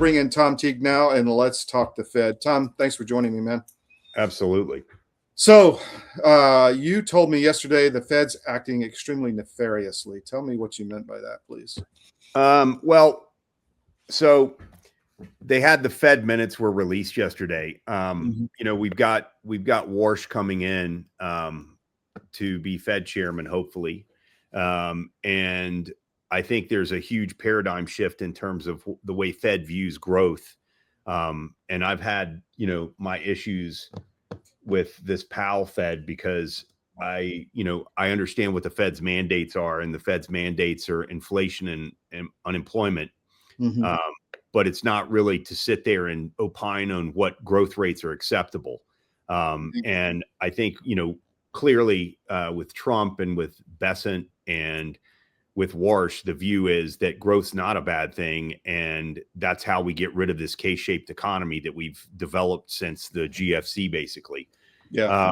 bring in Tom Teague now, and let's talk the Fed. Tom, thanks for joining me, man. Absolutely. So you told me yesterday the Fed's acting extremely nefariously. Tell me what you meant by that, please. Well, so they had the Fed minutes were released yesterday. You know, we've got Warsh coming in to be Fed chairman, hopefully. And I think there's a huge paradigm shift in terms of the way Fed views growth. And I've had, you know, my issues with this Powell Fed because I understand what the Fed's mandates are, and the Fed's mandates are inflation and unemployment. But it's not really to sit there and opine on what growth rates are acceptable. And I think, you know, clearly with Trump and with Bessent and with Warsh, the view is that growth's not a bad thing. And that's how we get rid of this K-shaped economy that we've developed since the GFC, basically. Yeah.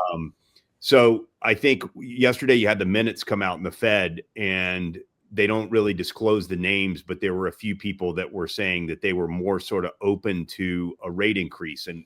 So I think yesterday you had the minutes come out in the Fed, and they don't really disclose the names, but there were a few people that were saying that they were more sort of open to a rate increase. And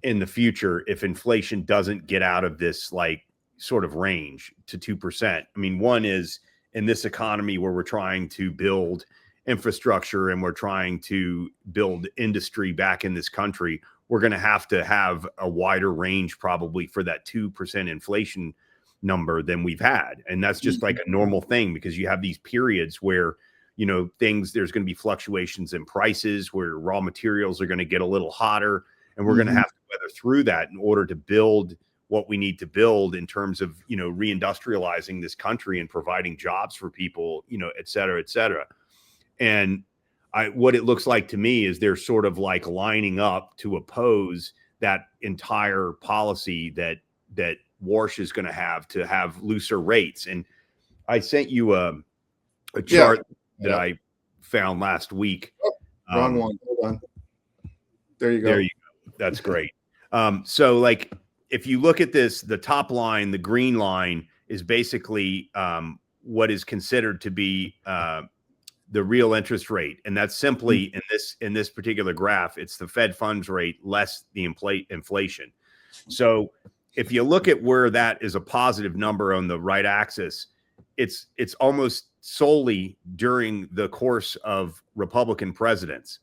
in the future, if inflation doesn't get out of this like sort of range to 2%, I mean, one is in this economy where we're trying to build infrastructure and we're trying to build industry back in this country, we're going to have a wider range probably for that 2% inflation number than we've had. And that's just like a normal thing, because you have these periods where, you know, there's going to be fluctuations in prices, where raw materials are going to get a little hotter, and we're going to have to weather through that in order to build what we need to build in terms of, you know, reindustrializing this country and providing jobs for people, you know, et cetera, et cetera. And what it looks like to me is they're sort of like lining up to oppose that entire policy that Warsh is going to have looser rates. And I sent you a chart that I found last week. Wrong one. Hold on. There you go. There you go. That's great. So like, if you look at this, the top line, the green line, is basically what is considered to be the real interest rate. And that's simply in this particular graph, it's the Fed funds rate less the inflation. So if you look at where that is a positive number on the right axis, it's almost solely during the course of Republican presidents.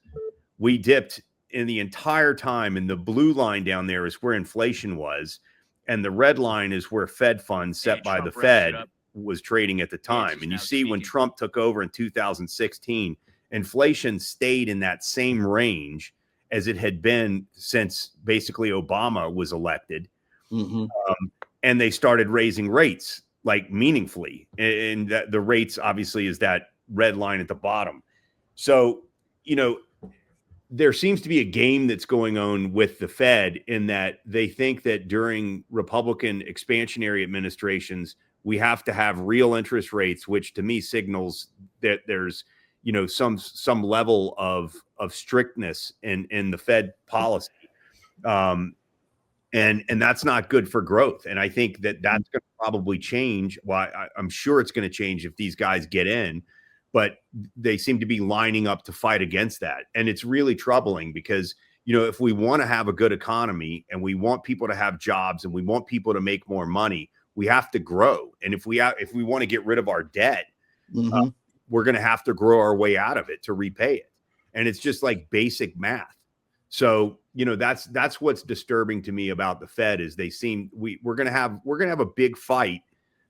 We dipped in the entire time, and the blue line down there is where inflation was, and the red line is where Fed funds set by the Fed was trading at the time. And you see when Trump took over in 2016, inflation stayed in that same range as it had been since basically Obama was elected. And they started raising rates like meaningfully. And the rates obviously is that red line at the bottom. So, you know, there seems to be a game that's going on with the Fed in that they think that during Republican expansionary administrations, we have to have real interest rates, which to me signals that there's, you know, some level of strictness in the Fed policy. And that's not good for growth. And I think that that's going to probably change. Well, I'm sure it's going to change if these guys get in, but they seem to be lining up to fight against that. And it's really troubling because, you know, if we want to have a good economy and we want people to have jobs and we want people to make more money, we have to grow. And if we want to get rid of our debt, we're going to have to grow our way out of it to repay it. And it's just like basic math. So, you know, that's what's disturbing to me about the Fed is they seem we're going to have a big fight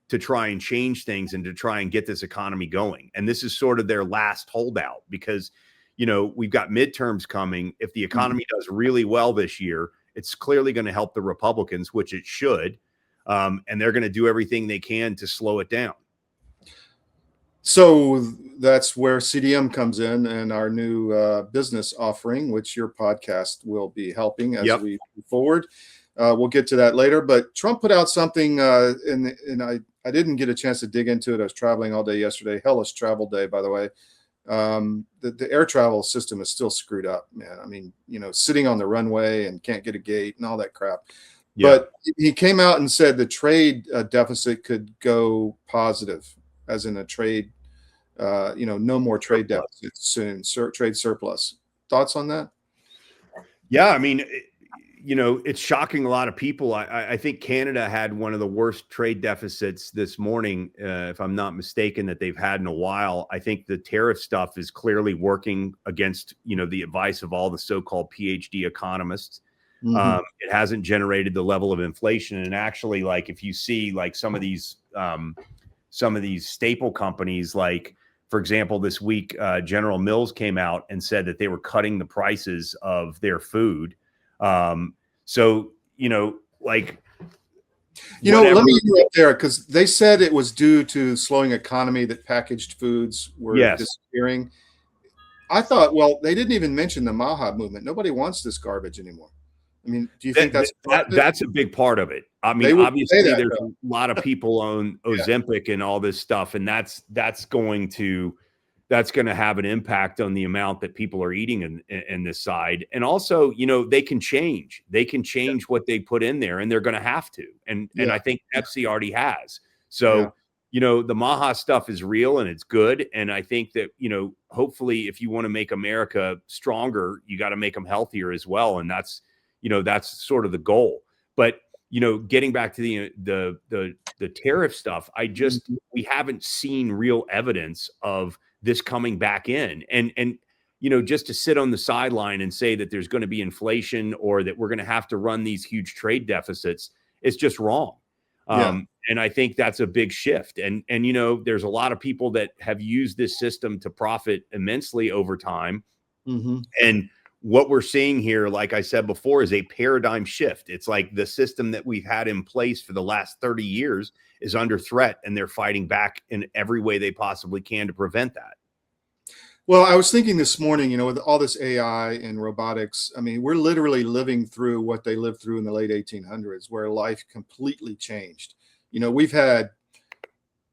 to try and change things and to try and get this economy going. And this is sort of their last holdout because, you know, we've got midterms coming. If the economy does really well this year, it's clearly going to help the Republicans, which it should. And they're going to do everything they can to slow it down. So that's where CDM comes in and our new business offering, which your podcast will be helping as we move forward. We'll get to that later. But Trump put out something, and I didn't get a chance to dig into it. I was traveling all day yesterday. Hellish travel day, by the way. The air travel system is still screwed up, man. I mean, you know, sitting on the runway and can't get a gate and all that crap. Yeah. But he came out and said the trade deficit could go positive, as in a trade, you know, no more trade deficits soon, trade surplus. thoughts on that? Yeah, I mean, it's shocking a lot of people. I think Canada had one of the worst trade deficits this morning, if I'm not mistaken, that they've had in a while. I think the tariff stuff is clearly working against, the advice of all the so-called PhD economists. Mm-hmm. It hasn't generated the level of inflation. And actually, like, if you see like some of these staple companies, like, for example, this week, General Mills came out and said that they were cutting the prices of their food. So, like, let me interrupt there, because they said it was due to slowing economy that packaged foods were disappearing. I thought, well, they didn't even mention the Maha movement. Nobody wants this garbage anymore. I mean, do you think that's a big part of it? I mean, obviously there's a lot of people on Ozempic and all this stuff, and that's going to have an impact on the amount that people are eating in this side. And also, they can change what they put in there, and they're going to have to. And I think Pepsi already has. So, the Maha stuff is real and it's good. And I think that, hopefully if you want to make America stronger, you got to make them healthier as well. And that's sort of the goal. But, getting back to the tariff stuff, we haven't seen real evidence of this coming back in, and just to sit on the sideline and say that there's going to be inflation or that we're going to have to run these huge trade deficits, it's just wrong. And I think that's a big shift. And there's a lot of people that have used this system to profit immensely over time. Mm-hmm. And what we're seeing here, like I said before, is a paradigm shift. It's like the system that we've had in place for the last 30 years is under threat, and they're fighting back in every way they possibly can to prevent that. Well, I was thinking this morning, with all this AI and robotics, I mean, we're literally living through what they lived through in the late 1800s, where life completely changed. We've had,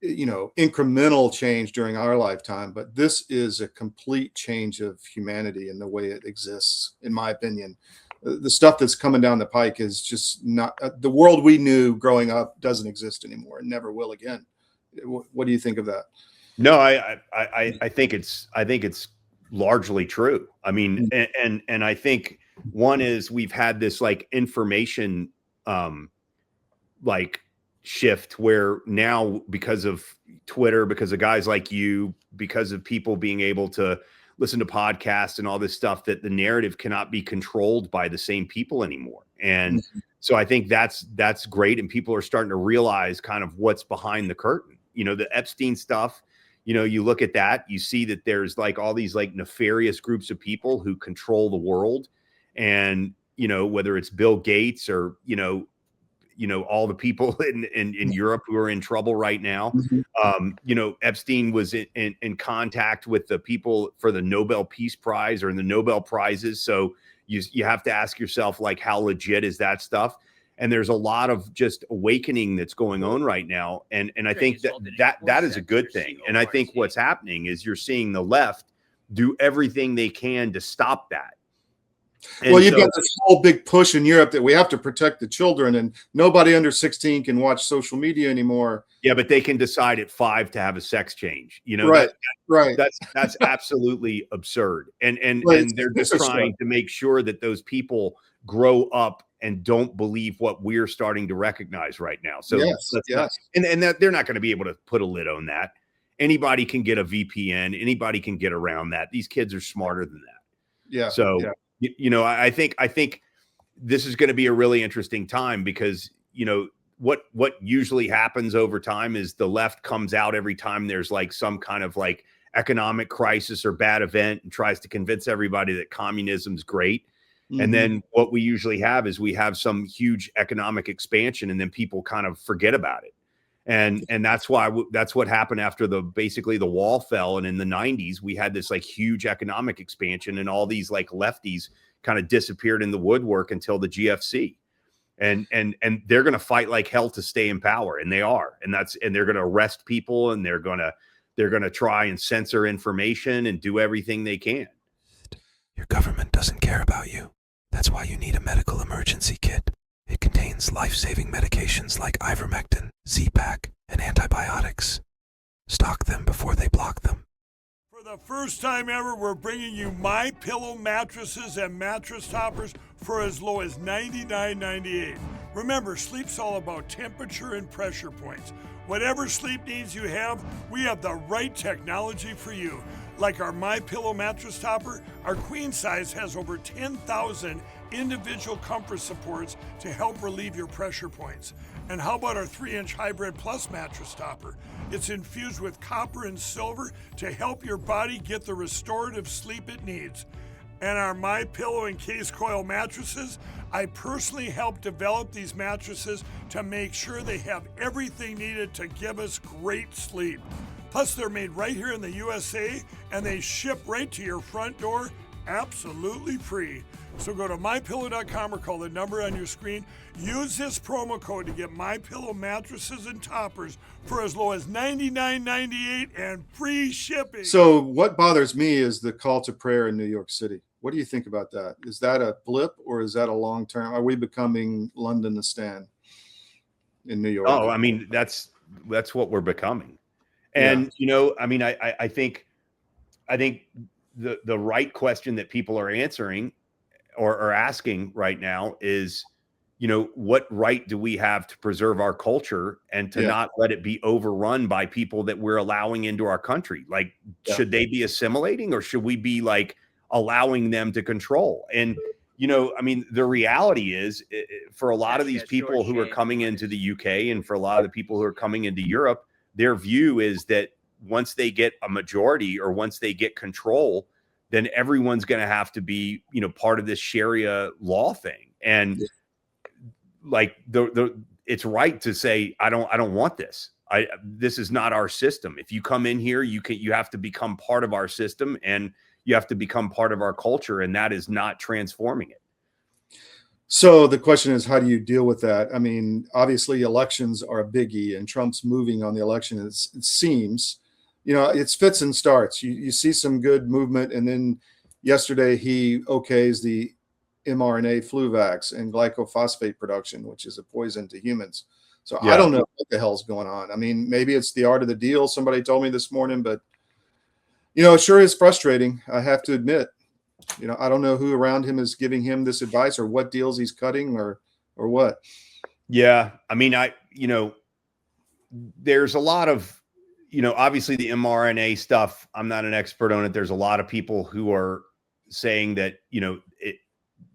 incremental change during our lifetime, but this is a complete change of humanity and the way it exists, in my opinion. The stuff that's coming down the pike is just not the world we knew growing up doesn't exist anymore and never will again. What do you think of that? No, I think it's largely true. I mean, and I think one is we've had this like information like shift where now, because of Twitter, because of guys like you, because of people being able to listen to podcasts and all this stuff, that the narrative cannot be controlled by the same people anymore. And so I think that's great. And people are starting to realize kind of what's behind the curtain. The Epstein stuff, you look at that, you see that there's like all these like nefarious groups of people who control the world. And, whether it's Bill Gates or, all the people in Europe who are in trouble right now. Epstein was in contact with the people for the Nobel Peace Prize or in the Nobel Prizes. So you have to ask yourself, like, how legit is that stuff? And there's a lot of just awakening that's going on right now. And I think that is a good thing. And I think what's happening is you're seeing the left do everything they can to stop that. And you've got this whole big push in Europe that we have to protect the children, and nobody under 16 can watch social media anymore. Yeah, but they can decide at 5 to have a sex change. Right. That's absolutely absurd. And they're just trying to make sure that those people grow up and don't believe what we're starting to recognize right now. So and that they're not going to be able to put a lid on that. Anybody can get a VPN. Anybody can get around that. These kids are smarter than that. Yeah. So. Yeah. I think this is going to be a really interesting time because, what usually happens over time is the left comes out every time there's like some kind of like economic crisis or bad event and tries to convince everybody that communism's great. And then what we usually have is we have some huge economic expansion and then people kind of forget about it. And that's what happened after basically the wall fell. And in the 90s, we had this like huge economic expansion and all these like lefties kind of disappeared in the woodwork until the GFC. And they're going to fight like hell to stay in power. And they are. And they're going to arrest people and they're going to try and censor information and do everything they can. Your government doesn't care about you. That's why you need a medical emergency kit. It contains life-saving medications like ivermectin, Z-Pak, and antibiotics. Stock them before they block them. For the the first time ever, we're bringing you My Pillow mattresses and mattress toppers for as low as $99.98. Remember, sleep's all about temperature and pressure points. Whatever sleep needs you have, we have the right technology for you. Like our My Pillow mattress topper, our queen size has over 10,000 individual comfort supports to help relieve your pressure points. And how about our 3-inch Hybrid Plus mattress topper? It's infused with copper and silver to help your body get the restorative sleep it needs. And our My Pillow and Case Coil mattresses, I personally helped develop these mattresses to make sure they have everything needed to give us great sleep. Plus, they're made right here in the USA, and they ship right to your front door, absolutely free. So go to MyPillow.com or call the number on your screen. Use this promo code to get MyPillow mattresses and toppers for as low as $99.98 and free shipping. So what bothers me is the call to prayer in New York City. What do you think about that? Is that a blip or is that a long term? Are we becoming London the Stand in New York? Oh, I mean, that's what we're becoming. And, I mean, I think the right question that people are answering or asking right now is, what right do we have to preserve our culture and to not let it be overrun by people that we're allowing into our country? Like, should they be assimilating or should we be like allowing them to control? And, I mean, the reality is for a lot of these people who are coming into the UK and for a lot of the people who are coming into Europe, their view is that once they get a majority or once they get control, then everyone's going to have to be, part of this Sharia law thing. And like it's right to say, I don't want this. This is not our system. If you come in here, you have to become part of our system and you have to become part of our culture. And that is not transforming it. So the question is, how do you deal with that? I mean, obviously elections are a biggie and Trump's moving on the election. It seems, it's fits and starts. You see some good movement. And then yesterday he okays the mRNA flu vax and glycophosphate production, which is a poison to humans. So I don't know what the hell's going on. I mean, maybe it's the art of the deal. Somebody told me this morning, but it sure is frustrating. I have to admit, I don't know who around him is giving him this advice or what deals he's cutting or what. Yeah. I mean, there's a lot of, obviously the mRNA stuff, I'm not an expert on it. There's a lot of people who are saying that,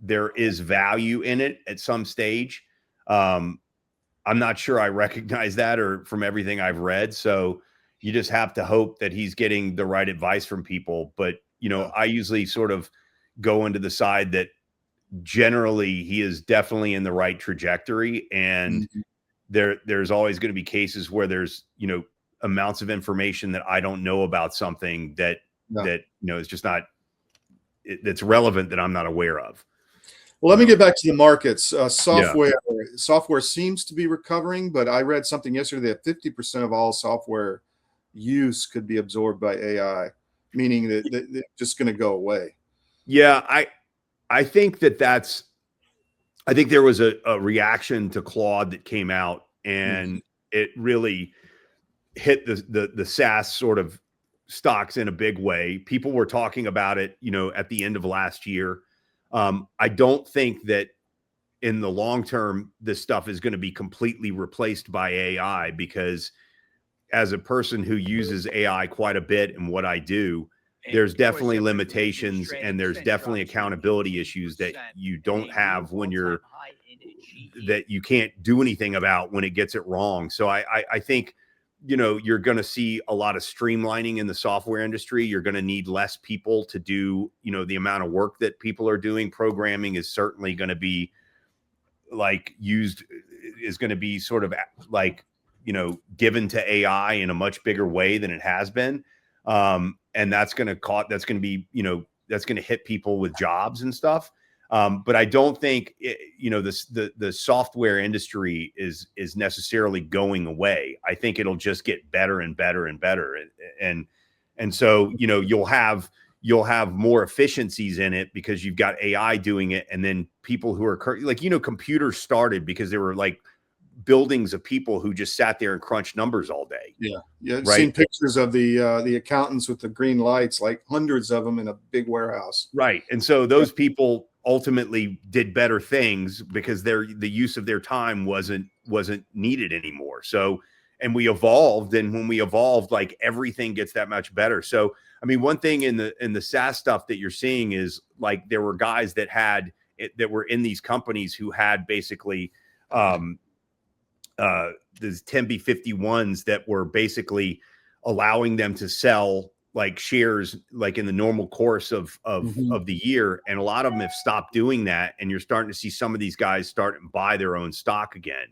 there is value in it at some stage. I'm not sure I recognize that or from everything I've read. So you just have to hope that he's getting the right advice from people. But, I usually sort of go into the side that generally he is definitely in the right trajectory. And there's always going to be cases where there's, amounts of information that I don't know about something that is just not, that's relevant that I'm not aware of. Well, let me get back to the markets. Software seems to be recovering, but I read something yesterday that 50% of all software use could be absorbed by AI, meaning that it's just going to go away. Yeah, I think I think there was a reaction to Claude that came out and it really hit the SaaS sort of stocks in a big way. People were talking about it, at the end of last year. I don't think that in the long term, this stuff is going to be completely replaced by AI because as a person who uses AI quite a bit in what I do, there's definitely limitations and there's definitely accountability issues that you don't have when that you can't do anything about when it gets it wrong. So I think, you're going to see a lot of streamlining in the software industry. You're going to need less people to do, the amount of work that people are doing. Programming is certainly going to be going to be sort of like, given to AI in a much bigger way than it has been. And that's going to be, that's going to hit people with jobs and stuff. But I don't think the software industry is necessarily going away. I think it'll just get better and better and better. And so, you'll have more efficiencies in it because you've got AI doing it. And then people who are computers started because they were like buildings of people who just sat there and crunched numbers all day. Yeah. I've right? seen pictures of the accountants with the green lights, like hundreds of them in a big warehouse. Right. And so those people ultimately did better things because the use of their time wasn't needed anymore. So, and we evolved, and when we evolved, like, everything gets that much better. So, I mean, one thing in the SaaS stuff that you're seeing is, like, there were guys that were in these companies who had basically these 10b51s that were basically allowing them to sell, like, shares, like, in the normal course of the year. And a lot of them have stopped doing that. And you're starting to see some of these guys start and buy their own stock again.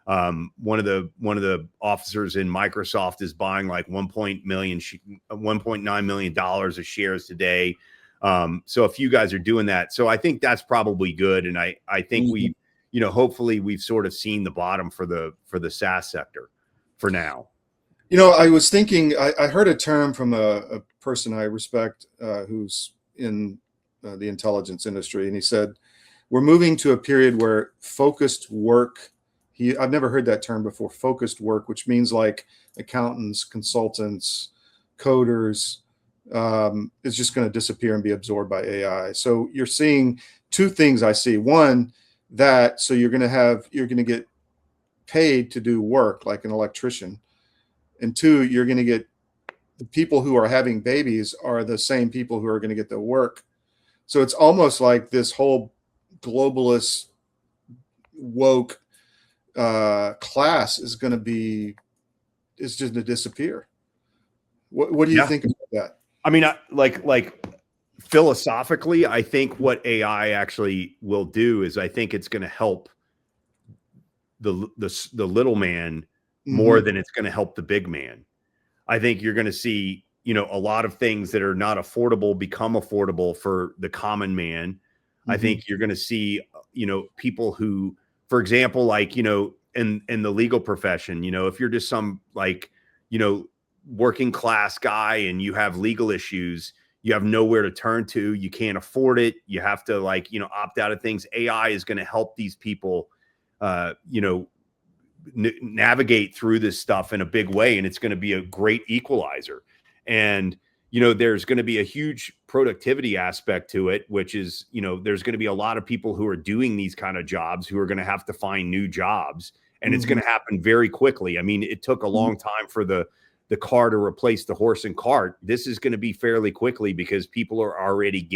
One of the officers in Microsoft is buying like $1.9 million of shares today. So a few guys are doing that. So I think that's probably good. And I think we, hopefully we've sort of seen the bottom for the SaaS sector for now. I was thinking, I heard a term from a person I respect who's in the intelligence industry, and he said, we're moving to a period where focused work, I've never heard that term before, focused work, which means like accountants, consultants, coders, is just going to disappear and be absorbed by AI. So you're seeing two things I see. One, so you're going to get paid to do work like an electrician. And two, you're going to get the people who are having babies are the same people who are going to get the work. So it's almost like this whole globalist woke class is just going to disappear. What do you think about that? I mean, like philosophically, I think what AI actually will do is, I think it's going to help the little man more than it's going to help the big man. I think you're going to see, a lot of things that are not affordable become affordable for the common man. I think you're going to see, people who, for example, like, in the legal profession, if you're just some, like, working class guy and you have legal issues, you have nowhere to turn to, you can't afford it, you have to, like, opt out of things. AI is going to help these people, navigate through this stuff in a big way, and it's going to be a great equalizer. And there's going to be a huge productivity aspect to it, which is, there's going to be a lot of people who are doing these kind of jobs who are going to have to find new jobs, and it's going to happen very quickly. I mean, it took a long time for the car to replace the horse and cart. This is going to be fairly quickly because people are already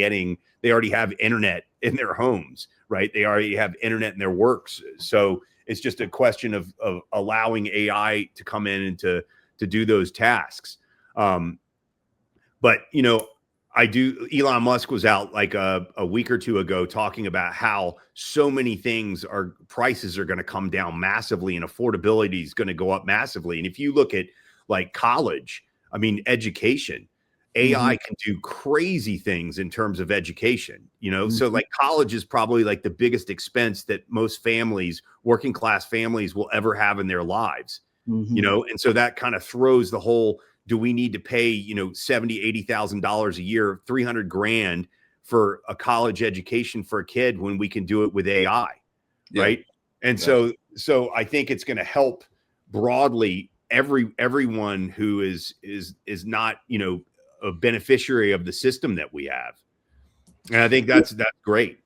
they already have internet in their homes, right? They already have internet in their works. So it's just a question of allowing AI to come in and to do those tasks. But, Elon Musk was out like a week or two ago talking about how so many prices are going to come down massively, and affordability is going to go up massively. And if you look at, like, college, I mean, education, AI can do crazy things in terms of education, so, like, college is probably like the biggest expense that most families, working class families, will ever have in their lives, and so that kind of throws the whole, do we need to pay, $70,000, $80,000 a year, $300,000 for a college education for a kid when we can do it with AI, right? And so I think it's going to help broadly everyone who is not, a beneficiary of the system that we have. And I think that's great.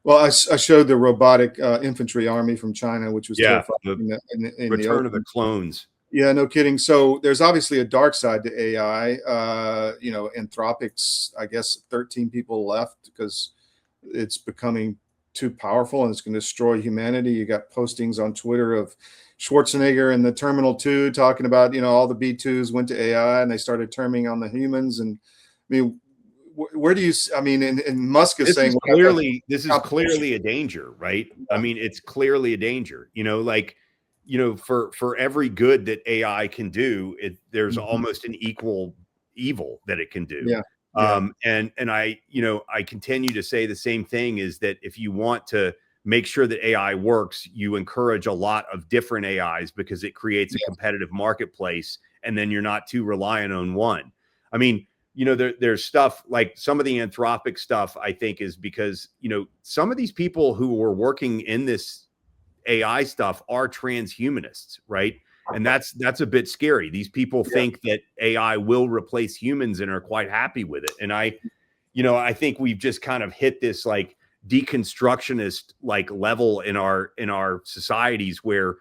Well, I showed the robotic infantry army from China, which was terrifying. In Return of the Clones. Yeah, no kidding. So there's obviously a dark side to AI. Anthropic's, I guess, 13 people left because it's becoming too powerful and it's going to destroy humanity. You got postings on Twitter of Schwarzenegger and the Terminal 2 talking about, all the B2s went to AI and they started terming on the humans. And I mean, where do you, and Musk is saying this is clearly a danger, right? I mean, it's clearly a danger, for every good that AI can do, there's almost an equal evil that it can do. Yeah. And I continue to say the same thing, is that if you want to make sure that AI works, you encourage a lot of different AIs because it creates a competitive marketplace, and then you're not too reliant on one. I mean, there's stuff like some of the Anthropic stuff, I think, is because, some of these people who were working in this AI stuff are transhumanists, right? And that's a bit scary. These people think that AI will replace humans and are quite happy with it. And I think we've just kind of hit this like deconstructionist like level in our societies where,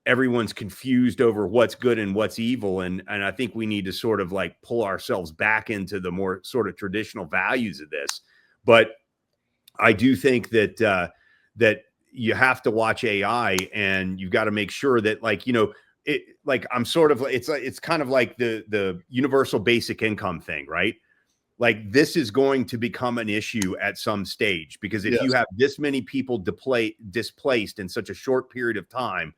everyone's confused over what's good and what's evil. And I think we need to sort of like pull ourselves back into the more sort of traditional values of this. But I do think that that you have to watch AI, and you've got to make sure that I'm sort of, it's kind of like the universal basic income thing, right? Like this is going to become an issue at some stage, because if you have this many people displaced in such a short period of time,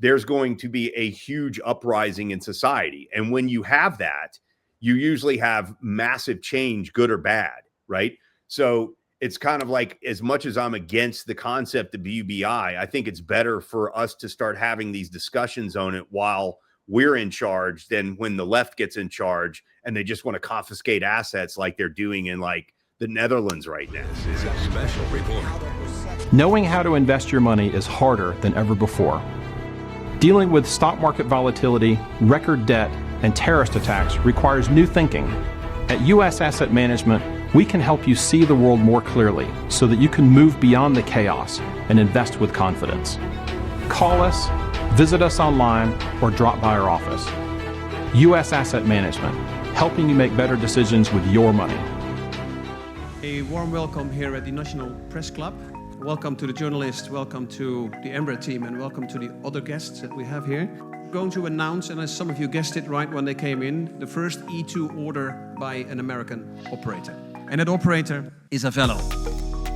there's going to be a huge uprising in society. And when you have that, you usually have massive change, good or bad, right? So it's kind of like, as much as I'm against the concept of UBI, I think it's better for us to start having these discussions on it while we're in charge than when the left gets in charge and they just want to confiscate assets like they're doing in like the Netherlands right now. This is a special report. Knowing how to invest your money is harder than ever before. Dealing with stock market volatility, record debt, and terrorist attacks requires new thinking. At U.S. Asset Management, we can help you see the world more clearly so that you can move beyond the chaos and invest with confidence. Call us, visit us online, or drop by our office. U.S. Asset Management, helping you make better decisions with your money. A warm welcome here at the National Press Club. Welcome to the journalists, welcome to the Embraer team, and welcome to the other guests that we have here. We're going to announce, and as some of you guessed it right when they came in, the first E2 order by an American operator. And that operator is Avello.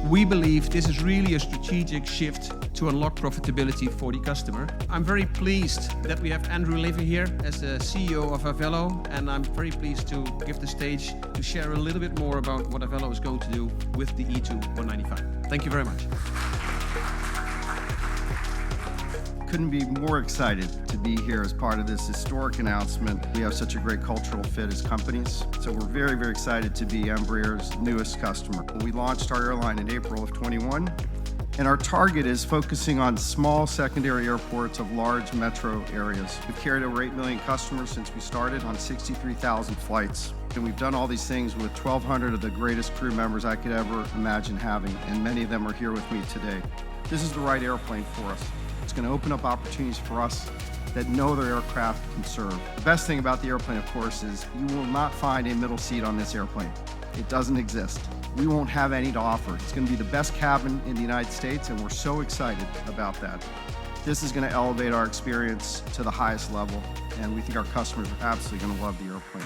We believe this is really a strategic shift to unlock profitability for the customer. I'm very pleased that we have Andrew Levy here as the CEO of Avello, and I'm very pleased to give the stage to share a little bit more about what Avello is going to do with the E2 195. Thank you very much. Couldn't be more excited to be here as part of this historic announcement. We have such a great cultural fit as companies, so we're very, very excited to be Embraer's newest customer. We launched our airline in April of 21, and our target is focusing on small secondary airports of large metro areas. We've carried over 8 million customers since we started on 63,000 flights. And we've done all these things with 1,200 of the greatest crew members I could ever imagine having, and many of them are here with me today. This is the right airplane for us. It's going to open up opportunities for us that no other aircraft can serve. The best thing about the airplane, of course, is you will not find a middle seat on this airplane. It doesn't exist. We won't have any to offer. It's going to be the best cabin in the United States, and we're so excited about that. This is going to elevate our experience to the highest level, and we think our customers are absolutely going to love the airplane.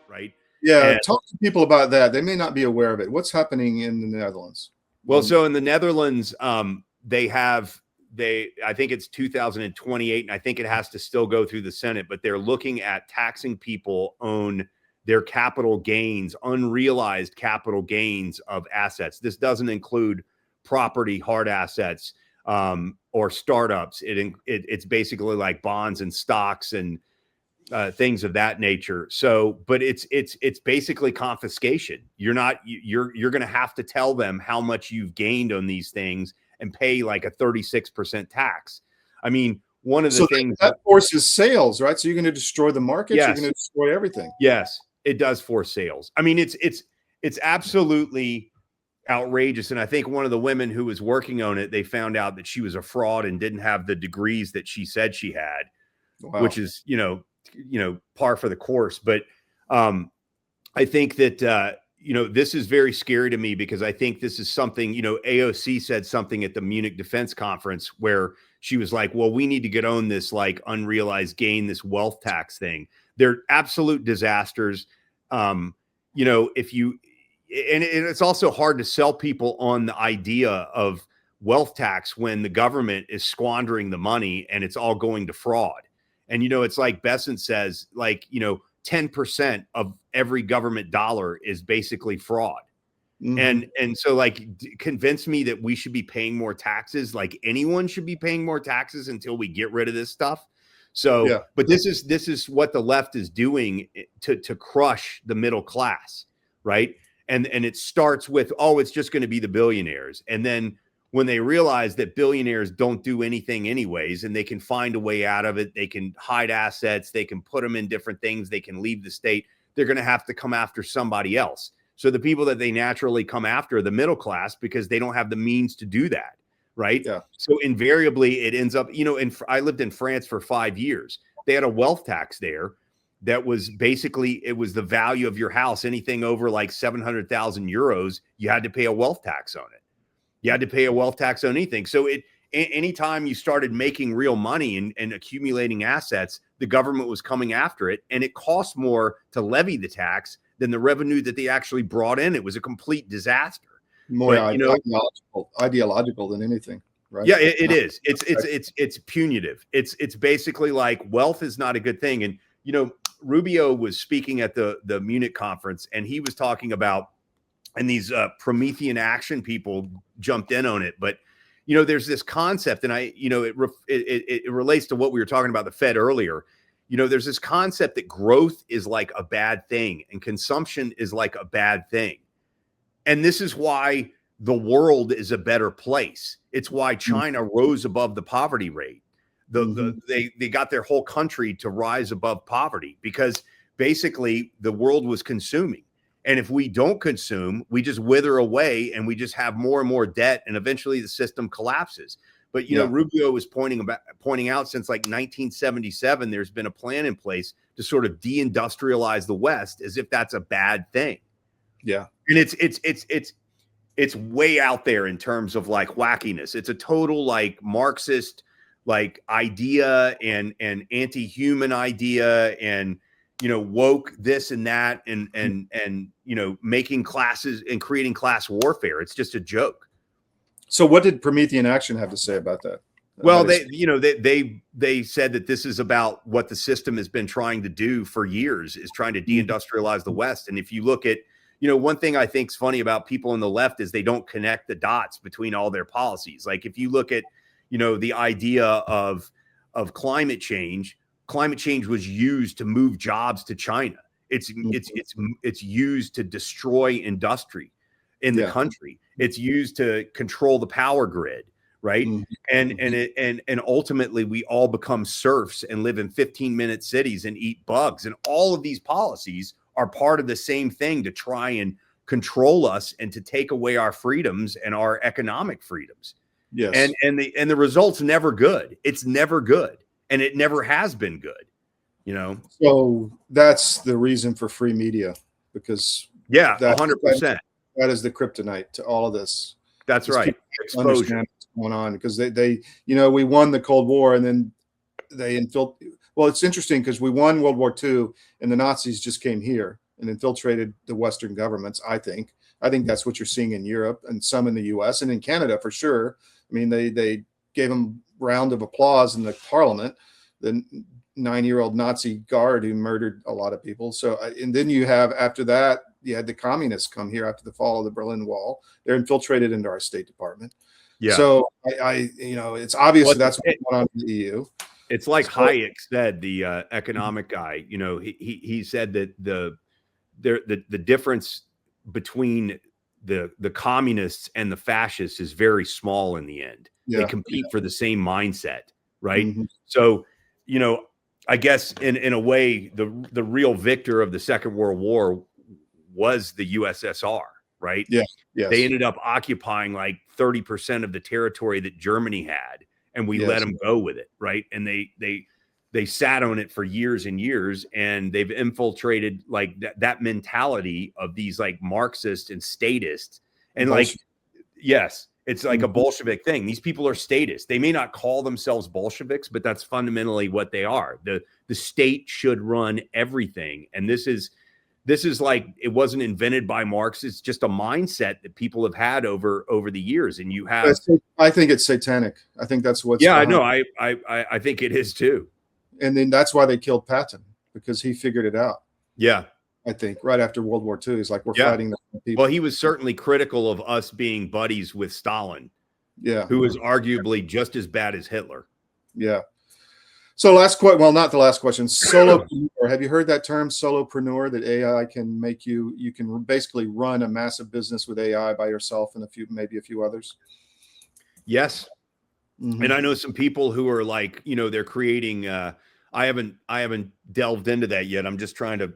Right. Yeah, talk to people about that. They may not be aware of it. What's happening in the Netherlands? Well, so in the Netherlands, I think it's 2028, and I think it has to still go through the Senate, but they're looking at taxing people on their capital gains, unrealized capital gains of assets. This doesn't include property, hard assets, or startups. It's basically like bonds and stocks and things of that nature. So, but it's basically confiscation. You're going to have to tell them how much you've gained on these things and pay like a 36% tax. I mean, one of the things that forces sales, right? So you're going to destroy the markets. Yes. You're going to destroy everything. Yes, it does force sales. I mean, it's absolutely outrageous. And I think one of the women who was working on it, they found out that she was a fraud and didn't have the degrees that she said she had, which is, par for the course. But I think that, this is very scary to me, because I think this is something, AOC said something at the Munich Defense Conference where she was like, well, we need to get on this like unrealized gain, this wealth tax thing. They're absolute disasters. It's also hard to sell people on the idea of wealth tax when the government is squandering the money and it's all going to fraud. And, it's like Besant says, 10% of every government dollar is basically fraud. Mm-hmm. And so convince me that we should be paying more taxes, like anyone should be paying more taxes until we get rid of this stuff. So, but this is what the left is doing to crush the middle class, right? And it starts with, oh, it's just going to be the billionaires. And then when they realize that billionaires don't do anything anyways, and they can find a way out of it, they can hide assets, they can put them in different things, they can leave the state, they're going to have to come after somebody else. So the people that they naturally come after are the middle class because they don't have the means to do that, right? Yeah. So invariably it ends up, I lived in France for 5 years. They had a wealth tax there that was basically, it was the value of your house. Anything over like 700,000 euros, you had to pay a wealth tax on it. You had to pay a wealth tax on anything. So anytime you started making real money and accumulating assets, the government was coming after it, and it cost more to levy the tax than the revenue that they actually brought in. It was a complete disaster. More ideological than anything, right? Yeah, it is. It's punitive. It's basically like wealth is not a good thing. And Rubio was speaking at the Munich conference, and he was talking about, and these Promethean action people jumped in on it. But, there's this concept, and it relates to what we were talking about the Fed earlier. There's this concept that growth is like a bad thing and consumption is like a bad thing. And this is why the world is a better place. It's why China rose above the poverty rate. They got their whole country to rise above poverty because basically the world was consuming. And if we don't consume, we just wither away and we just have more and more debt, and eventually the system collapses. But, Rubio was pointing out since like 1977, there's been a plan in place to sort of deindustrialize the West, as if that's a bad thing. Yeah. And it's way out there in terms of like wackiness. It's a total like Marxist like idea and anti-human idea, and woke this and that, and making classes and creating class warfare. It's just a joke. So what did Promethean Action have to say about that? Well, they said that this is about what the system has been trying to do for years, is trying to deindustrialize the West. And if you look at, one thing I think is funny about people on the left is they don't connect the dots between all their policies. Like if you look at, the idea of climate change was used to move jobs to China. It's used to destroy industry in the country. It's used to control the power grid, right? And ultimately we all become serfs and live in 15-minute cities and eat bugs. And all of these policies are part of the same thing to try and control us and to take away our freedoms and our economic freedoms. Yes. And the result's never good. It's never good. And it never has been good, So that's the reason for free media, because 100%. That is the kryptonite to all of this. That's right. Exposure. Understand what's going on, because they we won the Cold War, and then they infiltrated. Well, it's interesting because we won World War II, and the Nazis just came here and infiltrated the Western governments. I think that's what you're seeing in Europe and some in the U.S. and in Canada for sure. I mean, they gave them a round of applause in the Parliament. The 9-year-old Nazi guard who murdered a lot of people. So, and then you have, after that, you had the communists come here after the fall of the Berlin Wall. They're infiltrated into our State Department. Yeah. So it's obvious that's what's going on in the EU. It's like Hayek said, the economic guy. He said that the difference between the communists and the fascists is very small in the end. They compete for the same mindset, right? So, I guess in a way, the real victor of the Second World War was the USSR, right? Yeah. Yes. They ended up occupying like 30% of the territory that Germany had, and we let them go with it, right? And they sat on it for years and years, and they've infiltrated like that mentality of these like Marxists and statists, and it's like a Bolshevik thing. These people are statists. They may not call themselves Bolsheviks, but that's fundamentally what they are. The state should run everything, and this is like, it wasn't invented by Marx. It's just a mindset that people have had over the years. And you have, I think it's satanic. I think that's what's I know. I think it is too. And then that's why they killed Patton, because he figured it out. Yeah. I think right after World War II, he's like, we're fighting the people. Well, he was certainly critical of us being buddies with Stalin. Yeah. Who was arguably just as bad as Hitler. Yeah. So last question, well, not the last question, solopreneur. Have you heard that term, solopreneur, that AI can make you can basically run a massive business with AI by yourself and maybe a few others? Yes. Mm-hmm. And I know some people who are like, they're creating, I haven't delved into that yet. I'm just trying to,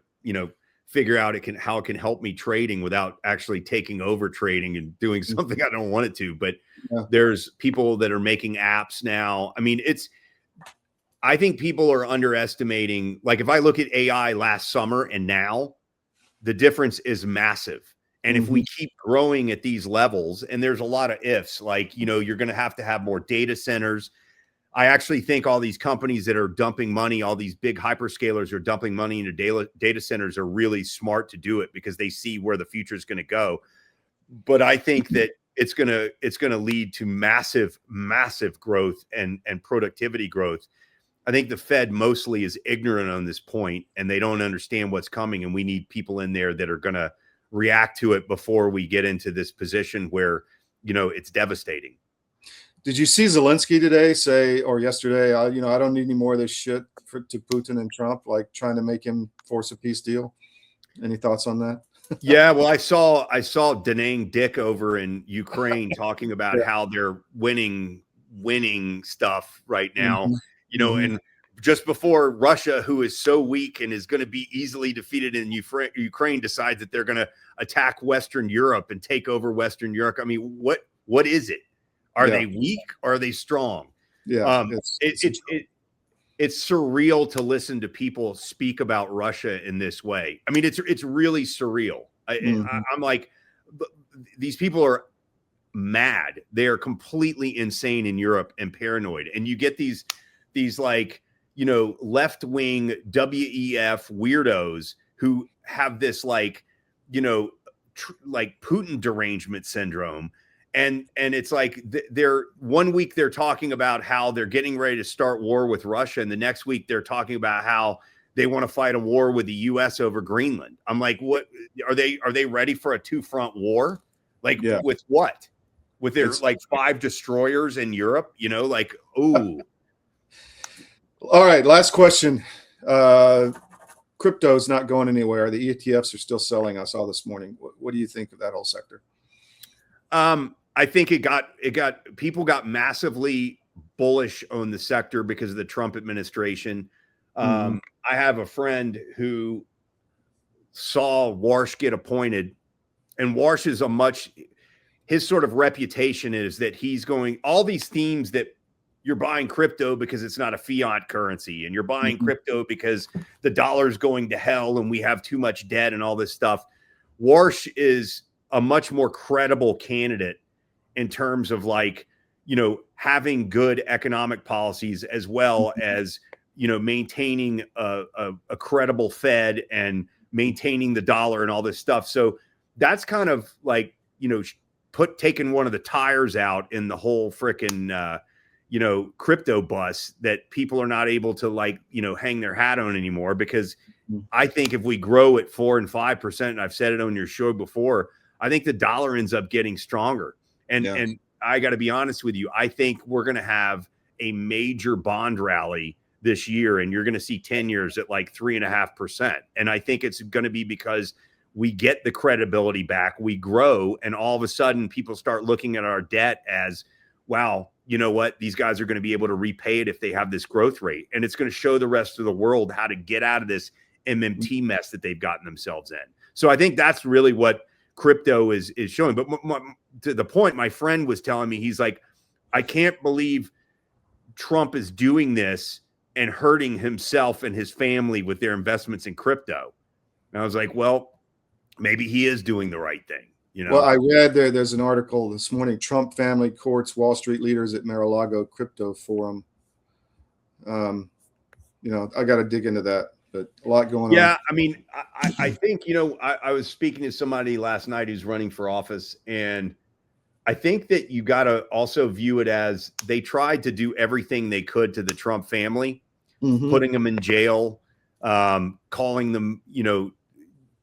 figure out how it can help me trading without actually taking over trading and doing something I don't want it to. But there's people that are making apps now. I mean, I think people are underestimating, like if I look at AI last summer and now, the difference is massive. And if we keep growing at these levels, and there's a lot of ifs, like, you're going to have more data centers. I actually think all these companies that are dumping money, all these big hyperscalers are dumping money into data centers are really smart to do it because they see where the future is going to go. But I think that it's going to lead to massive growth and productivity growth. I think the Fed mostly is ignorant on this point, and they don't understand what's coming. And we need people in there that are going to react to it before we get into this position where, it's devastating. Did you see Zelensky today say, or yesterday, I don't need any more of this shit to Putin and Trump, like trying to make him force a peace deal? Any thoughts on that? Yeah, well, I saw Denang Dick over in Ukraine talking about how they're winning stuff right now. And just before Russia, who is so weak and is going to be easily defeated in Ukraine, decides that they're going to attack Western Europe and take over Western Europe. I mean, what is it? Are they weak or are they strong? Yeah, it's surreal to listen to people speak about Russia in this way. I mean, it's really surreal. I'm like, these people are mad. They are completely insane in Europe and paranoid. And you get these like, left-wing WEF weirdos who have this like, like Putin derangement syndrome. And it's like they're 1 week they're talking about how they're getting ready to start war with Russia, and the next week they're talking about how they want to fight a war with the U.S. over Greenland. I'm like, what are they ready for a two-front war? Like with what? With their like 5 destroyers in Europe? Like, ooh. All right, last question. Crypto's not going anywhere. The ETFs are still selling. I saw this morning. What do you think of that whole sector? I think people got massively bullish on the sector because of the Trump administration. I have a friend who saw Warsh get appointed, and Warsh is his sort of reputation is that he's going all these themes that you're buying crypto because it's not a fiat currency, and you're buying crypto because the dollar's going to hell and we have too much debt and all this stuff. Warsh is a much more credible candidate in terms of like, having good economic policies as well as, maintaining a credible Fed and maintaining the dollar and all this stuff. So that's kind of like, taking one of the tires out in the whole frickin', crypto bus that people are not able to like, hang their hat on anymore. Because I think if we grow at 4% and 5%, and I've said it on your show before, I think the dollar ends up getting stronger. And I got to be honest with you, I think we're going to have a major bond rally this year, and you're going to see 10 years at like 3.5%. And I think it's going to be because we get the credibility back, we grow, and all of a sudden people start looking at our debt as, wow, you know what? These guys are going to be able to repay it if they have this growth rate. And it's going to show the rest of the world how to get out of this MMT mess that they've gotten themselves in. So I think that's really what crypto is showing. But to the point, my friend was telling me, he's like, I can't believe Trump is doing this and hurting himself and his family with their investments in crypto. And I was like, well, maybe he is doing the right thing. Well, I read there's an article this morning, Trump family courts Wall Street leaders at Mar-a-Lago crypto forum. I got to dig into that, but a lot going on. Yeah. I mean, I think, I was speaking to somebody last night who's running for office, and I think that you got to also view it as they tried to do everything they could to the Trump family, putting them in jail, calling them,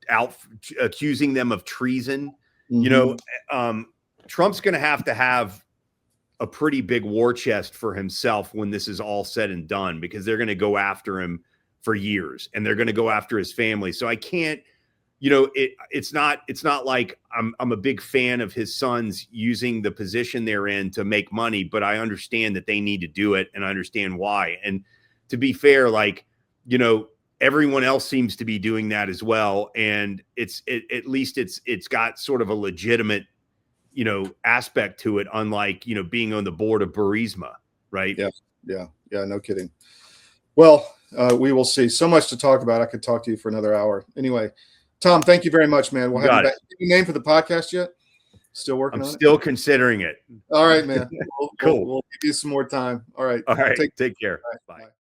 out, accusing them of treason. Trump's going to have a pretty big war chest for himself when this is all said and done, because they're going to go after him for years and they're going to go after his family. So I can't, it's not like I'm a big fan of his sons using the position they're in to make money, but I understand that they need to do it and I understand why. And to be fair, like, everyone else seems to be doing that as well. And at least it's got sort of a legitimate, aspect to it, unlike, being on the board of Burisma, right? Yeah. No kidding. Well, we will see. So much to talk about. I could talk to you for another hour. Anyway, Tom, thank you very much, man. We'll have you back. Any name for the podcast yet? Still working on it? I'm still considering it. All right, man. Cool. We'll give you some more time. All right. All right. Take care. Bye. Bye.